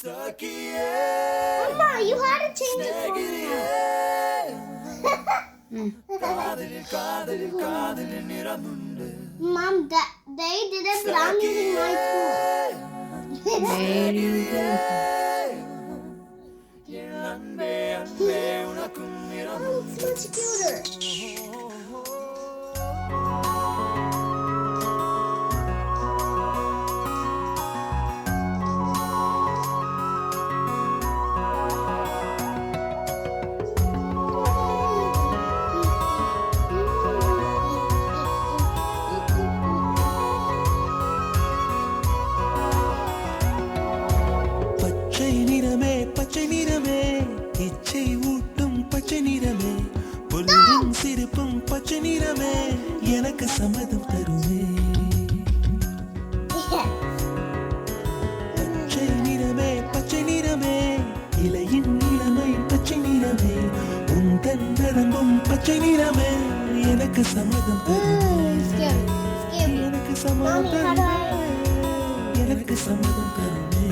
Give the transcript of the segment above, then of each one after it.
Mama, you had to change it for me. Mom, they did it, but I'm using my phone. Oh, it's much cuter. பச்சை நிறமே இச்சை ஊட்டும் பச்சை நிறமே பொல்லும் சிரிப்பும் பச்சை நிறமே எனக்கு சம்மதம் தருமே பச்சை நிறமே இலையின் இளமை பச்சை நிறமே உந்தன் நரம்பும் பச்சை நிறமே எனக்கு சம்மதம் தருமே எனக்கு சம்மதம் தருமே எனக்கு சம்மதம் தருமே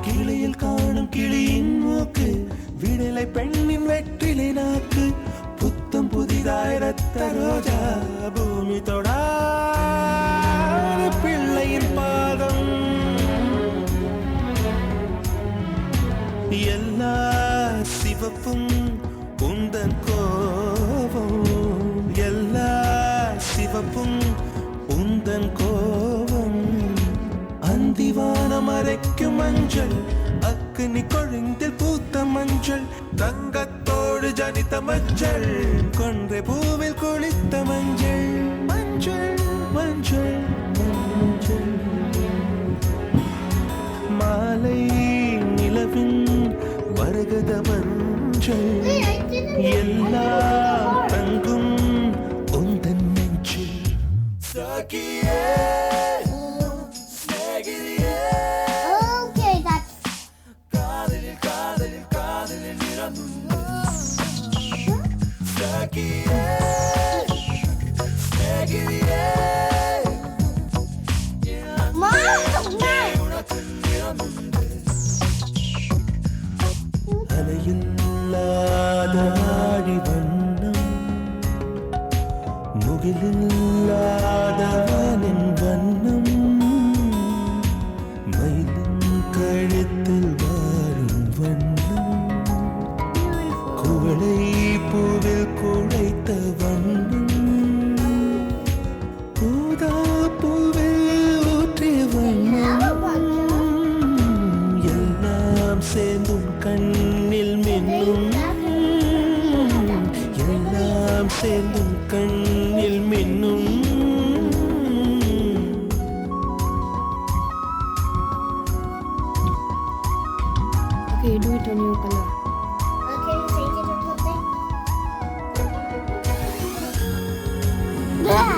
கிளியில் காணும் கிளியின் மூக்கு விடலை பெண்ணின் வெற்றிலை நாக்கு புத்தம் புதிதாய் ரத்த ரோஜா பூமி தொடா பிள்ளையின் பாதம் எல்லா சிவப்பும் உந்தன் கோபம் எல்லா சிவப்பும் உந்தன் கோபம் அந்திவானம் அரைக்கும் மஞ்சள் அக்னி கொழுந்தில் பூத்த மஞ்சள் தங்கத்தோடு ஜனித்த மஞ்சள் கொன்றை பூவில் குளித்த மஞ்சள் மஞ்சள் மஞ்சள் மஞ்சள் மாலை நிலவின் மரகத மஞ்சள் எல்லாம் தங்கும் உந்தன் நெஞ்சில் அலையில்லாத ஆழி வண்ணம் முகிலில்லாத வானின் வண்ணம் மயிலின் கழுத்தில் வாழும் வண்ணம் குவளை பூவில் குழைத்த வண்ணம் ஊதா பூவில் ஊற்றிய வண்ணம் எல்லாம் சேர்ந்தும் கண்ணில் மின்னும் எல்லாம் சேர்ந்தும் கண்ணில் மின்னும் Okay, do it on your color. Okay, change it or something. Yeah.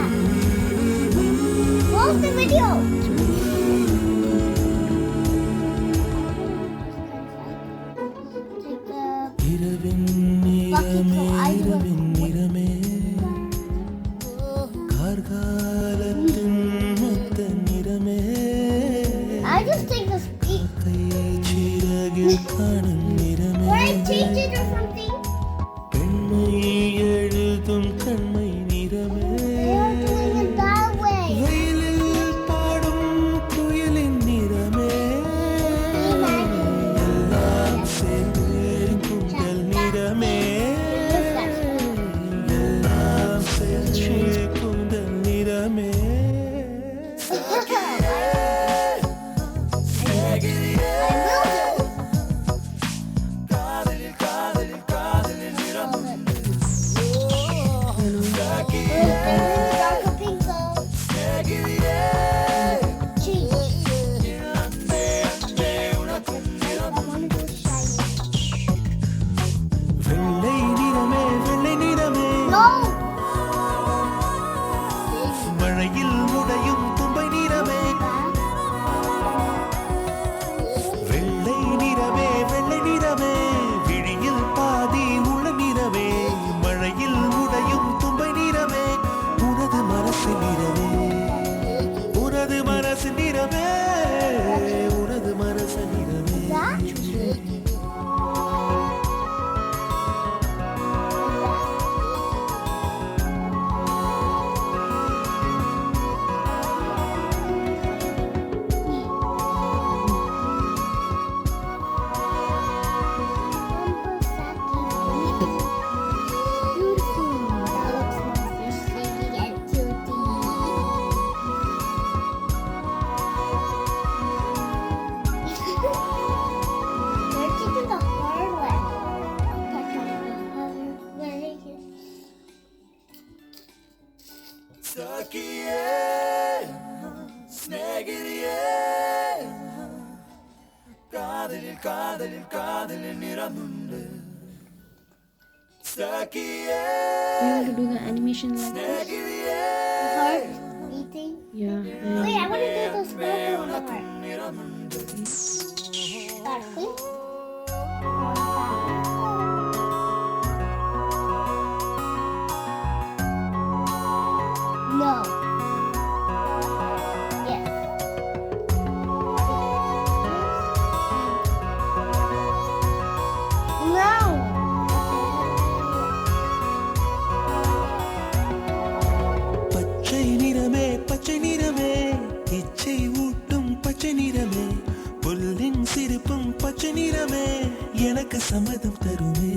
Pause the video. Take the இரவின் நிறமே இரவின் நிறமே கார்காலத்தின் மொத்த நிறமே I just take the speak. கையை சிறகில் காணும் நிறமே Or I change it or something. பெண்மை எழுதும் கண்மை நிறமே They are doing it that way. வெயிலில் பாடும் குயிலின் நிறமே எல்லாம் சேர்ந்து குந்தல் நிறமே எல்லாம் சேர்ந்து குந்தல் நிறமே സഖിയേ സ്നേഹിതയേ കാതലിൽ കാതലിൽ കാതലിൽ നിറമുണ്ട് സഖിയേ Do you want to do the animation like this? സ്നേഹിതയേ Heart beating. Yeah. Wait, I want to do the sparkle on the heart. നിറമുണ്ട് Start, please. No. Yes. No. பச்சை நிறமே பச்சை நிறமே இச்சை ஊட்டும் பச்சை நிறமே புல்லின் சிரிப்பும் பச்சை நிறமே எனக்கு சம்மதம் தருமே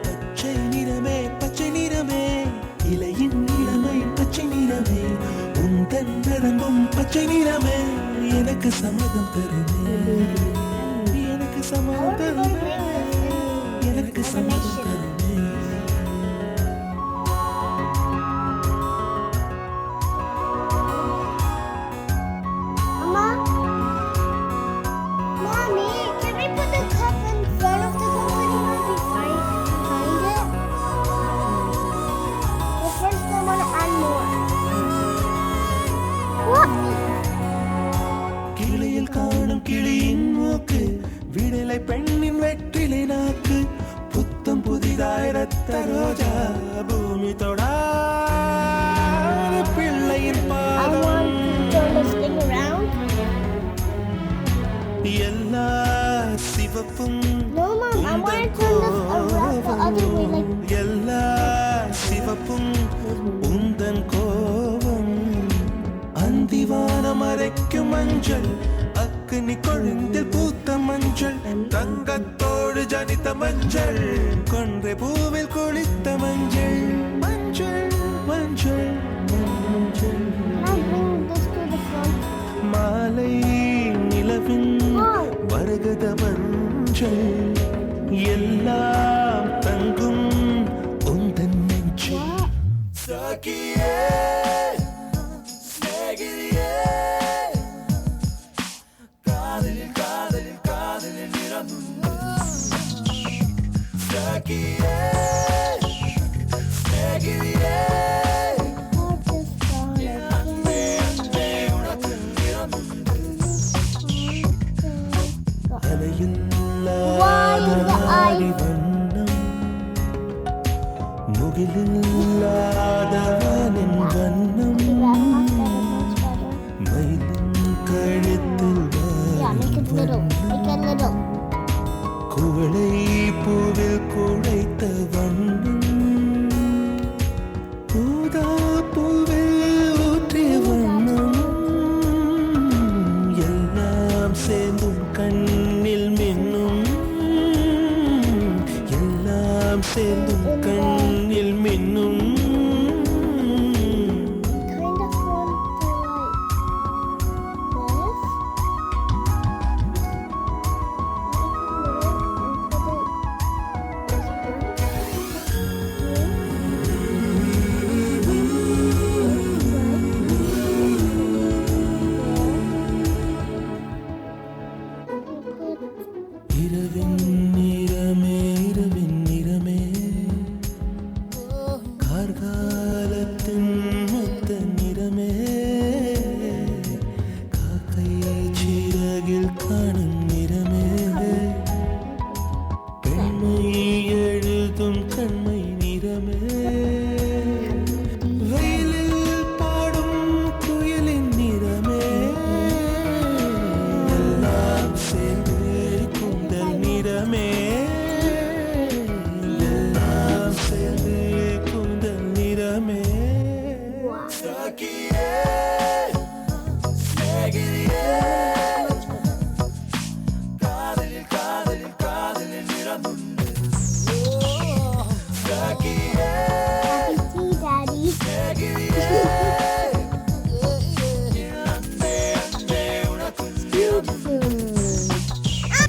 பச்சை நிறமே பச்சை நிறமே இலையின் நிறமை பச்சை நிறமே உந்தன் நரம்பும் பச்சை நிறமே எனக்கு சம்மதம் தருமே எனக்கு சம்மதம் தருமே எனக்கு சம்மதம் தருமே Mama? Mommy, can we put the cup in front of the company when we find it? But first I want to add more. What? கிளியில் காணும் கிளியின் மூக்கு விடலை பெண்ணின் வெற்றிலை நாக்கு புத்தம் புதிதாய் ரத்த ரோஜா பூமி தொடாத பிள்ளையின் I பாதம் want to turn this thing around. எல்லா சிவப்பும் No, Mom, I want to turn this around the other way. Like, எல்லா சிவப்பும் உந்தன் கோபம் அந்திவானம் அரைக்கும் மஞ்சள் அக்னி கொழுந்தில் பூத்த மஞ்சள் தங்கத்தோடு ஜனித்த மஞ்சள் கொன்றை பூவில் குளித்த மஞ்சள் மஞ்சள் மஞ்சள் மஞ்சள் can I bring this to the front? மாலை நிலவின் வருகத மஞ்சள் எல்லாம் தங்கும் உந்தன் நெஞ்சு சகியே ஸ்நேகிதியே காதலில் காதலில் காதலில் நிறமுண்டு சகியே ஸ்நேகிதியே அலையில்லாத ஆடி வண்ணம் முகிலில்லாத வானின் வண்ணம் மயிலின் கழுத்தில் Yeah, make it little. Make it little. குவளை பூவில் குழைத்த வண்ணம் ஊதா பூவில் ஊற்றிய வண்ணம் எல்லாம் சேர்ந்தும் கண்ணில் மின்னும் எல்லாம் சேர்ந்தும் கண்ணில் மின்னும்